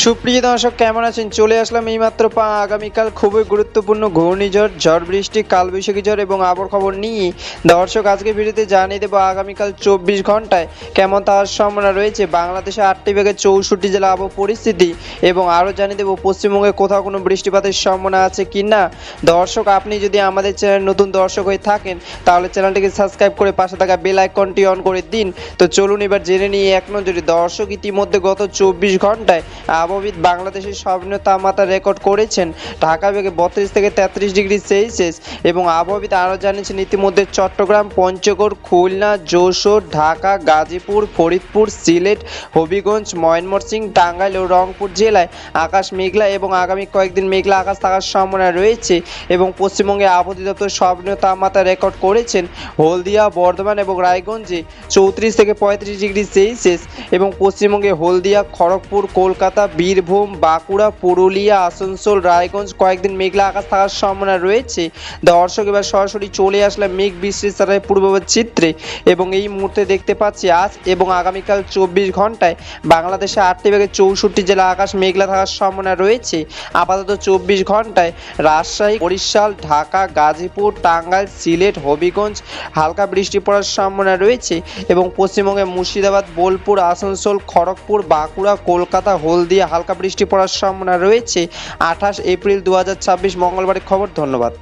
সুপ্রিয় দর্শক, কেমন আছেন? চলে আসলাম এইমাত্র আগামীকাল খুবই গুরুত্বপূর্ণ ঘূর্ণিঝড়, ঝড় বৃষ্টি, কালবৈশাখী ঝড় এবং আবহাওয়ার খবর নিয়ে। দর্শক, আজকে ভিডিওতে জানিয়ে দেবো আগামীকাল 24 ঘন্টায় কেমন তার সম্ভাবনা রয়েছে বাংলাদেশে 8টি বিভাগে 64 জেলা আবহাওয়া পরিস্থিতি, এবং আরও জানিয়ে দেবো পশ্চিমবঙ্গে কোথাও কোনো বৃষ্টিপাতের সম্ভাবনা আছে কি না। দর্শক, আপনি যদি আমাদের চ্যানেল নতুন দর্শক হয়ে থাকেন তাহলে চ্যানেলটিকে সাবস্ক্রাইব করে পাশে থাকা বেল আইকনটি অন করে দিন। তো চলুন এবার জেনে নিয়ে এক নজরে। দর্শক, ইতিমধ্যে গত 24 ঘন্টায় আবহবিদ বাংলাদেশের সর্বনিম্ন তাপমাত্রা রেকর্ড করেছেন ঢাকা বিভাগে 32 থেকে 33 ডিগ্রি সেলসিয়াস, এবং আবহবিদ আরও জানিয়েছেন ইতিমধ্যে চট্টগ্রাম, পঞ্চগড়, খুলনা, যশোর, ঢাকা, গাজীপুর, ফরিদপুর, সিলেট, হবিগঞ্জ, ময়মনসিংহ, টাঙ্গাইল ও রংপুর জেলায় আকাশ মেঘলা এবং আগামী কয়েকদিন মেঘলা আকাশ থাকার সম্ভাবনা রয়েছে। এবং পশ্চিমবঙ্গে আবহাওয়া অধিদপ্তর সর্বনিম্ন তাপমাত্রা রেকর্ড করেছেন হলদিয়া, বর্ধমান এবং রায়গঞ্জে 34 থেকে 35 ডিগ্রি সেলসিয়াস, এবং পশ্চিমবঙ্গে হলদিয়া, খড়গপুর, কলকাতা, বীরভূম, বাঁকুড়া, পুরুলিয়া, আসানসোল, রায়গঞ্জ কয়েকদিন মেঘলা আকাশ থাকার সম্ভাবনা রয়েছে। দর্শক, এবার সরাসরি চলে আসলাম মেঘ বিশ্লেষণের পূর্বাভাস চিত্রে, এবং এই মুহূর্তে দেখতে পাচ্ছি আজ এবং আগামীকাল 24 ঘন্টায় বাংলাদেশে 8টি বিভাগে 64 জেলা আকাশ মেঘলা থাকার সম্ভাবনা রয়েছে। আপাতত 24 ঘন্টায় রাজশাহী, বরিশাল, ঢাকা, গাজীপুর, টাঙ্গাইল, সিলেট, হবিগঞ্জ হালকা বৃষ্টি পড়ার সম্ভাবনা রয়েছে, এবং পশ্চিমবঙ্গে মুর্শিদাবাদ, বোলপুর, আসানসোল, খড়গপুর, বাঁকুড়া, কলকাতা, হলদিয়া হালকা বৃষ্টি পড়ার সম্ভাবনা রয়েছে। 28 এপ্রিল 2026 মঙ্গলবারের খবর। ধন্যবাদ।